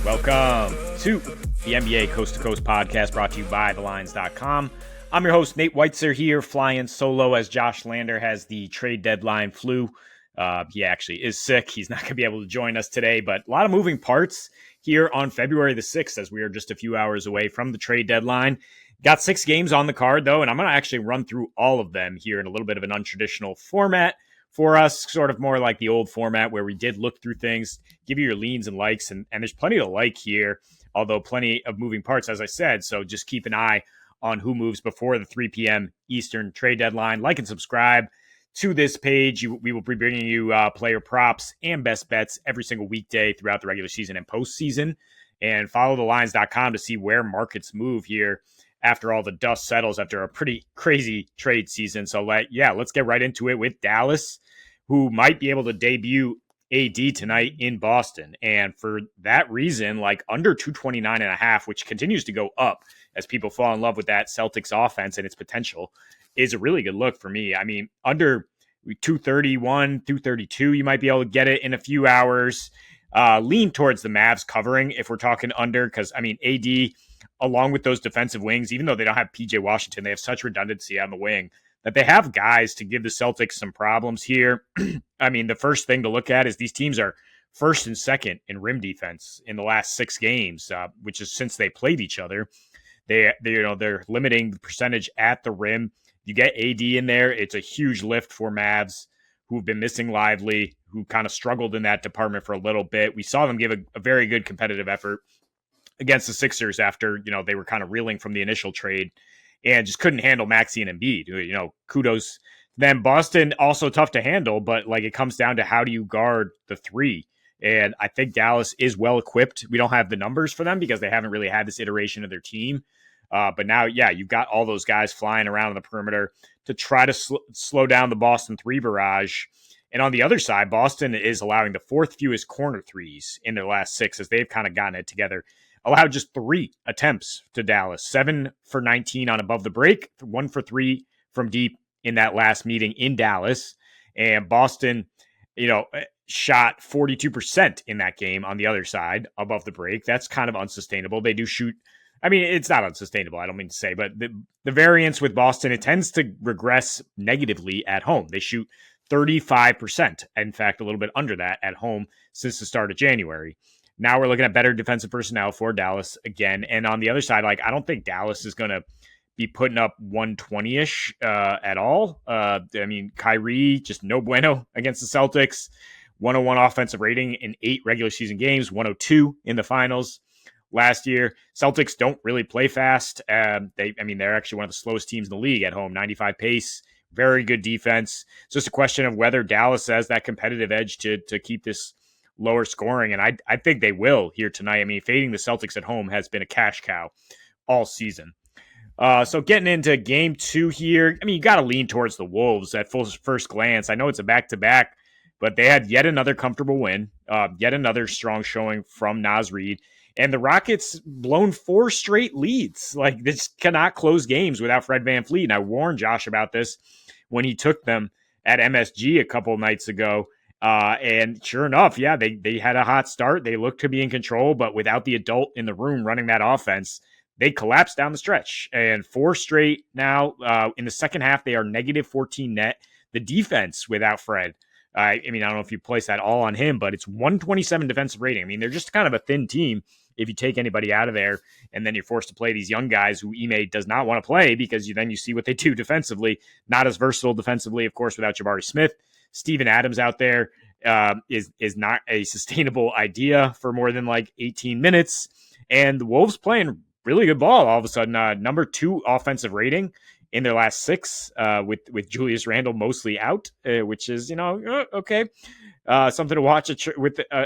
Welcome to the NBA Coast to Coast podcast brought to you by TheLines.com. I'm your host, Nate Weitzer, here flying solo as Josh Lander has the trade deadline flu. He actually is sick. He's not going to be able to join us today, but a lot of moving parts here on February the 6th as we are just a few hours away from the trade deadline. Got 6 games on the card, though, and I'm going to actually run through all of them here in a little bit of an untraditional format for us, sort of more like the old format where we did look through things, give you your leans and likes, and there's plenty to like here, although plenty of moving parts, as I said, so just keep an eye on who moves before the 3 p.m. Eastern trade deadline. Like and subscribe to this page. We will be bringing you player props and best bets every single weekday throughout the regular season and postseason, and follow TheLines.com to see where markets move here after all the dust settles after a pretty crazy trade season. So let's get right into it with Dallas, who might be able to debut AD tonight in Boston. And for that reason, like under 229.5, which continues to go up as people fall in love with that Celtics offense and its potential, is a really good look for me. I mean, under 231, 232, you might be able to get it in a few hours. Lean towards the Mavs covering if we're talking under, because, I mean, AD, along with those defensive wings, even though they don't have PJ Washington, they have such redundancy on the wing that they have guys to give the Celtics some problems here. I mean, the first thing to look at is these teams are first and second in rim defense in the last 6 games, which is since they played each other. They're limiting the percentage at the rim. You get AD in there, it's a huge lift for Mavs, who've been missing Lively, who kind of struggled in that department for a little bit. We saw them give a very good competitive effort against the Sixers after, they were kind of reeling from the initial trade and just couldn't handle Maxey and Embiid. Kudos to them. Boston also tough to handle, but it comes down to how do you guard the 3? And I think Dallas is well equipped. We don't have the numbers for them because they haven't really had this iteration of their team. But now, you've got all those guys flying around on the perimeter to try to slow down the Boston 3 barrage. And on the other side, Boston is allowing the 4th fewest corner threes in their last 6 as they've kind of gotten it together. Allowed just 3 attempts to Dallas, 7 for 19 on above the break, 1 for 3 from deep in that last meeting in Dallas. And Boston, shot 42% in that game on the other side above the break. That's kind of unsustainable. They do shoot. I mean, it's not unsustainable, I don't mean to say, but the variance with Boston, it tends to regress negatively at home. They shoot 35%. In fact, a little bit under that at home since the start of January. Now we're looking at better defensive personnel for Dallas again. And on the other side, I don't think Dallas is going to be putting up 120-ish at all. I mean, Kyrie, just no bueno against the Celtics. 101 offensive rating in 8 regular season games, 102 in the finals last year. Celtics don't really play fast. They're actually one of the slowest teams in the league at home, 95 pace, very good defense. It's just a question of whether Dallas has that competitive edge to keep this lower scoring, and I think they will here tonight. I mean, fading the Celtics at home has been a cash cow all season. So getting into game 2 here, I mean, you got to lean towards the Wolves at first glance. I know it's a back-to-back, but they had yet another comfortable win, yet another strong showing from Naz Reid, and the Rockets blown 4 straight leads. This cannot close games without Fred VanVleet, and I warned Josh about this when he took them at MSG a couple nights ago. And sure enough, they had a hot start. They looked to be in control, but without the adult in the room running that offense, they collapsed down the stretch. And 4 straight now. In the second half, they are negative 14 net. The defense without Fred, I don't know if you place that all on him, but it's 127 defensive rating. I mean, they're just kind of a thin team if you take anybody out of there, and then you're forced to play these young guys who Ime does not want to play because then you see what they do defensively. Not as versatile defensively, of course, without Jabari Smith. Steven Adams out there is not a sustainable idea for more than 18 minutes. And the Wolves playing really good ball all of a sudden. Number 2 offensive rating in their last 6 with Julius Randle mostly out, which is, okay. Something to watch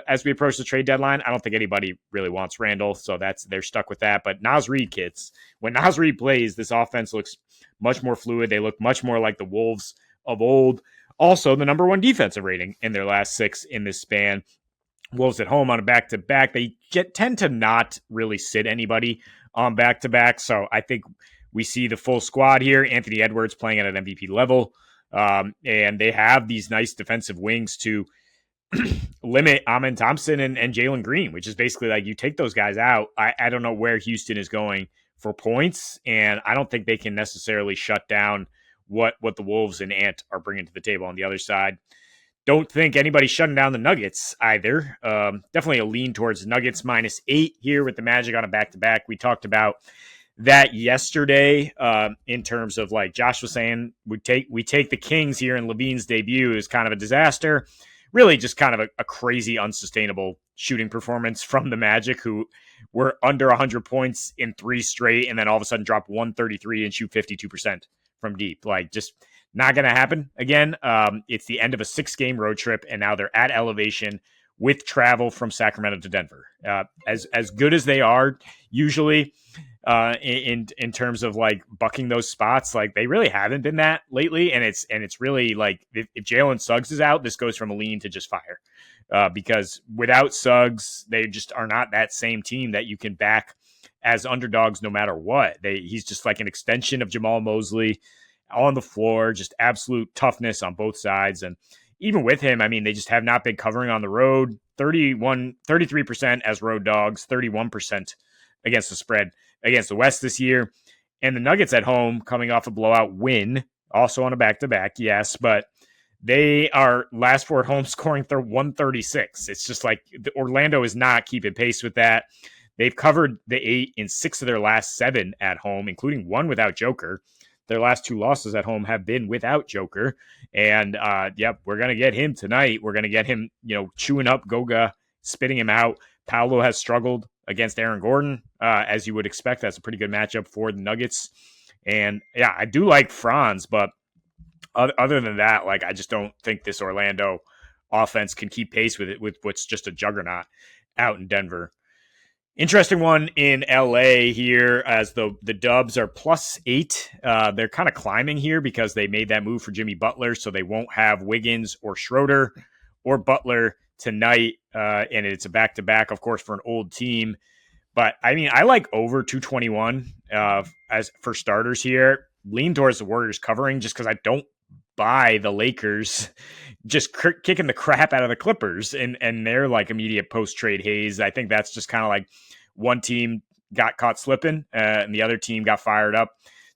as we approach the trade deadline. I don't think anybody really wants Randle, so they're stuck with that. But Naz Reid, kids, when Naz Reid plays, this offense looks much more fluid. They look much more like the Wolves of old. Also, the number 1 defensive rating in their last 6 in this span. Wolves at home on a back-to-back. They tend to not really sit anybody on back-to-back. So I think we see the full squad here. Anthony Edwards playing at an MVP level. And they have these nice defensive wings to limit Amin Thompson and Jalen Green, which is basically like you take those guys out. I don't know where Houston is going for points, and I don't think they can necessarily shut down what the Wolves and Ant are bringing to the table on the other side. Don't think anybody's shutting down the Nuggets either. Definitely a lean towards Nuggets -8 here with the Magic on a back-to-back. We talked about that yesterday in terms of like Josh was saying, we take the Kings here in Levine's debut is kind of a disaster. Really just kind of a crazy, unsustainable shooting performance from the Magic, who were under 100 points in 3 straight and then all of a sudden drop 133 and shoot 52% from deep. Like, just not going to happen again. It's the end of a 6-game road trip, and now they're at elevation with travel from Sacramento to Denver. As good as they are usually in terms of like bucking those spots, like they really haven't been that lately. And it's really like if Jalen Suggs is out, this goes from a lean to just fire. Because without Suggs, they just are not that same team that you can back as underdogs no matter what. He's just like an extension of Jamal Mosley on the floor, just absolute toughness on both sides. And even with him, I mean, they just have not been covering on the road. 33% as road dogs, 31% against the spread against the West this year. And the Nuggets at home coming off a blowout win, also on a back-to-back, yes, but they are last 4 at home scoring 136. It's just like Orlando is not keeping pace with that. They've covered the 8 in 6 of their last 7 at home, including 1 without Joker. Their last 2 losses at home have been without Joker. And, we're going to get him tonight. We're going to get him, chewing up Goga, spitting him out. Paolo has struggled against Aaron Gordon, as you would expect. That's a pretty good matchup for the Nuggets. And, yeah, I do like Franz, but other than that, like, I just don't think this Orlando offense can keep pace with it, with what's just a juggernaut out in Denver. Interesting one in LA here as the Dubs are +8. They're kind of climbing here because they made that move for Jimmy Butler, so they won't have Wiggins or Schroeder or Butler tonight. And it's a back-to-back, of course, for an old team. But, I mean, I like over 221 as for starters here. Lean towards the Warriors covering just because I don't buy the Lakers just kicking the crap out of the Clippers and their like immediate post-trade haze. I think that's just kind of like one team got caught slipping and the other team got fired up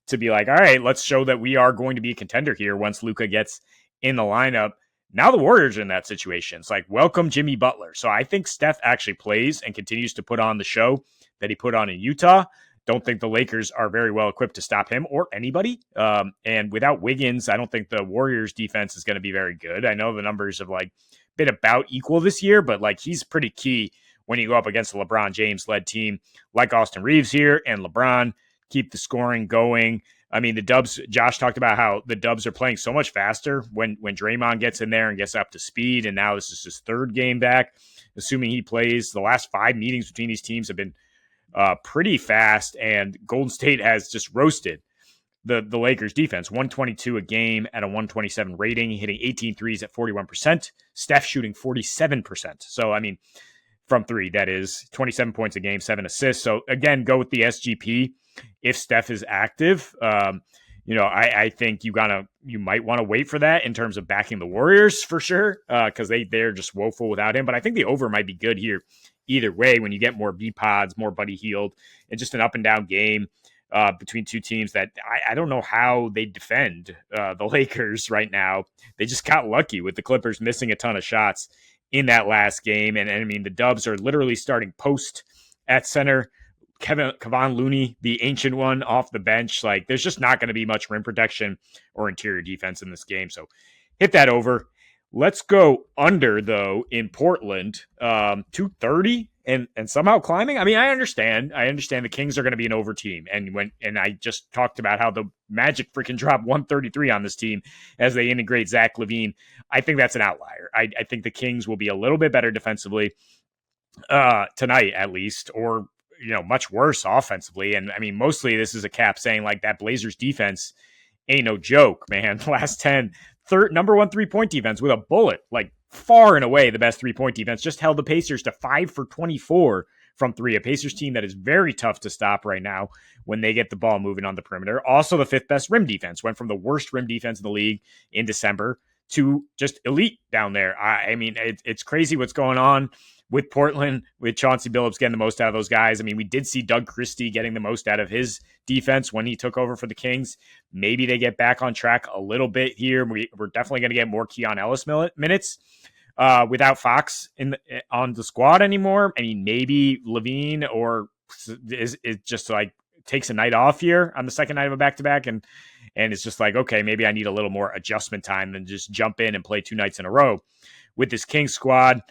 to be like, all right, let's show that we are going to be a contender here once Luka gets in the lineup. Now the Warriors are in that situation. It's like, welcome Jimmy Butler. So I think Steph actually plays and continues to put on the show that he put on in Utah. Don't think the Lakers are very well equipped to stop him or anybody. And without Wiggins, I don't think the Warriors defense is going to be very good. I know the numbers have like been about equal this year, but like he's pretty key when you go up against a LeBron James led team like Austin Reeves here and LeBron keep the scoring going. I mean, the Dubs, Josh talked about how the Dubs are playing so much faster when Draymond gets in there and gets up to speed. And now this is his 3rd game back, assuming he plays. The last 5 meetings between these teams have been pretty fast, and Golden State has just roasted the Lakers defense. 122 a game at a 127 rating, hitting 18 threes at 41%. Steph shooting 47%. So, I mean, from 3, that is 27 points a game, 7 assists. So, again, go with the SGP if Steph is active. I think you might want to wait for that in terms of backing the Warriors for sure, because they're just woeful without him. But I think the over might be good here either way when you get more B-Pods, more Buddy Hield, and just an up-and-down game between two teams that I don't know how they defend the Lakers right now. They just got lucky with the Clippers missing a ton of shots in that last game. And I mean, the Dubs are literally starting post at center. Kevon Looney, the ancient one, off the bench. Like, there's just not going to be much rim protection or interior defense in this game. So hit that over. Let's go under, though, in Portland, 230 and somehow climbing. I mean, I understand the Kings are going to be an over team. And I just talked about how the Magic freaking dropped 133 on this team as they integrate Zach LaVine. I think that's an outlier. I think the Kings will be a little bit better defensively tonight, at least, or much worse offensively. And I mean, mostly this is a cap saying like that Blazers defense ain't no joke, man. Last 10, number 1 3-point defense with a bullet, like far and away the best 3-point defense, just held the Pacers to 5 for 24 from 3. A Pacers team that is very tough to stop right now when they get the ball moving on the perimeter. Also the 5th best rim defense, went from the worst rim defense in the league in December to just elite down there. I mean, it's crazy what's going on with Portland, with Chauncey Billups getting the most out of those guys. I mean, we did see Doug Christie getting the most out of his defense when he took over for the Kings. Maybe they get back on track a little bit here. We're definitely going to get more Keon Ellis minutes without Fox on the squad anymore. I mean, maybe Levine or is just like takes a night off here on the second night of a back-to-back, and it's just like, okay, maybe I need a little more adjustment time than just jump in and play 2 nights in a row with this Kings squad.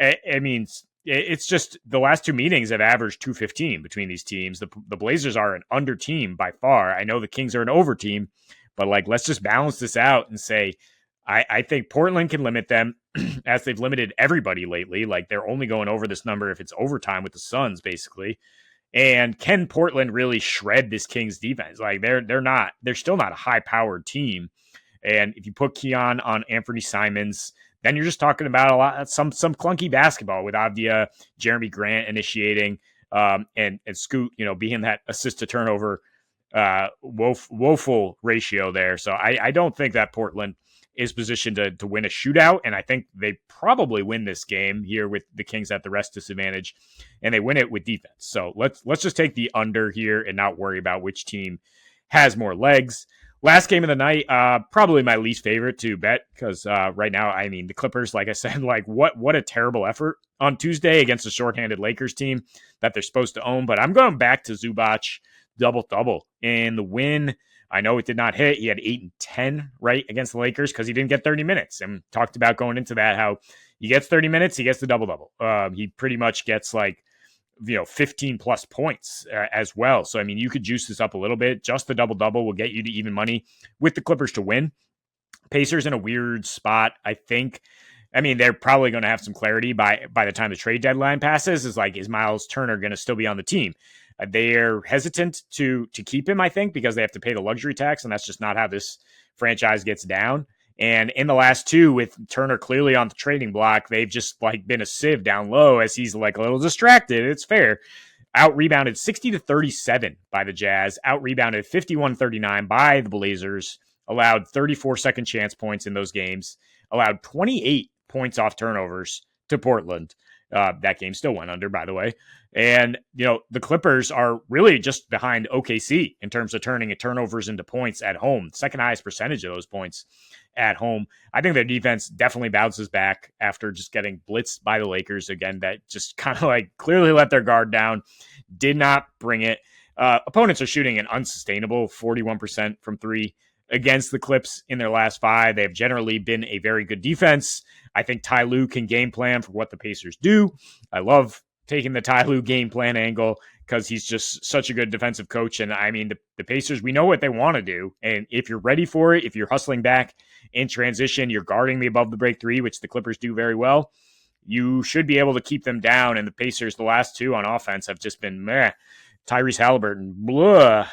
I mean, it's just the last 2 meetings have averaged 215 between these teams. The Blazers are an under team by far. I know the Kings are an over team, but like, let's just balance this out and say, I think Portland can limit them as they've limited everybody lately. Like, they're only going over this number if it's overtime with the Suns, basically. And can Portland really shred this Kings defense? Like, they're still not a high-powered team. And if you put Keon on Anthony Simons, then you're just talking about some clunky basketball with Avdia, Jeremy Grant initiating, and Scoot, being that assist to turnover woeful ratio there. So I don't think that Portland is positioned to win a shootout, and I think they probably win this game here with the Kings at the rest disadvantage, and they win it with defense. So let's just take the under here and not worry about which team has more legs. Last game of the night, probably my least favorite to bet because right now, I mean, the Clippers, like I said, like what a terrible effort on Tuesday against a shorthanded Lakers team that they're supposed to own. But I'm going back to Zubac double-double in the win. I know it did not hit. He had 8 and 10 right against the Lakers because he didn't get 30 minutes, and talked about going into that how he gets 30 minutes, he gets the double-double. He pretty much gets 15 plus points as well. So, I mean, you could juice this up a little bit. Just the double-double will get you to even money with the Clippers to win. Pacers in a weird spot, I think. I mean, they're probably going to have some clarity by the time the trade deadline passes. Is Miles Turner going to still be on the team? They're hesitant to keep him, I think, because they have to pay the luxury tax, and that's just not how this franchise gets down. And in the last 2, with Turner clearly on the trading block, they've just been a sieve down low as he's a little distracted. It's fair. Out-rebounded 60-37 by the Jazz. Out-rebounded 51-39 by the Blazers. Allowed 34 second chance points in those games. Allowed 28 points off turnovers to Portland. That game still went under, by the way. And, the Clippers are really just behind OKC in terms of turning turnovers into points at home. Second highest percentage of those points at home. I think their defense definitely bounces back after just getting blitzed by the Lakers again. That just kind of clearly let their guard down. Did not bring it. Opponents are shooting an unsustainable 41% from 3 against the Clips in their last 5. They have generally been a very good defense. I think Ty Lue can game plan for what the Pacers do. I love taking the Ty Lue game plan angle because he's just such a good defensive coach. And I mean, the Pacers, we know what they want to do. And if you're ready for it, if you're hustling back in transition, you're guarding the above the break 3, which the Clippers do very well, you should be able to keep them down. And the Pacers, the last 2 on offense have just been meh. Tyrese Halliburton,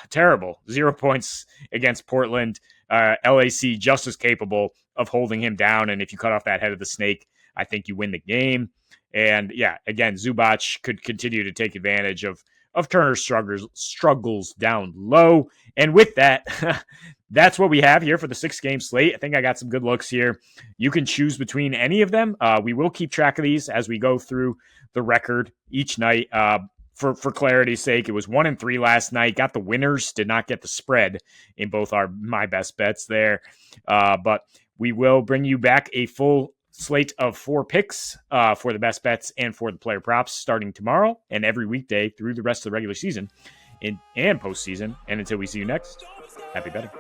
terrible. 0 points against Portland. LAC just as capable of holding him down. And if you cut off that head of the snake, I think you win the game. And yeah, again, Zubac could continue to take advantage of Turner's struggles down low. And with that, that's what we have here for the 6-game slate. I think I got some good looks here. You can choose between any of them. We will keep track of these as we go through the record each night. For clarity's sake, it was 1-3 last night. Got the winners, did not get the spread in both my best bets there. But we will bring you back a full slate of 4 picks for the best bets and for the player props starting tomorrow and every weekday through the rest of the regular season and postseason. And until we see you next, happy betting.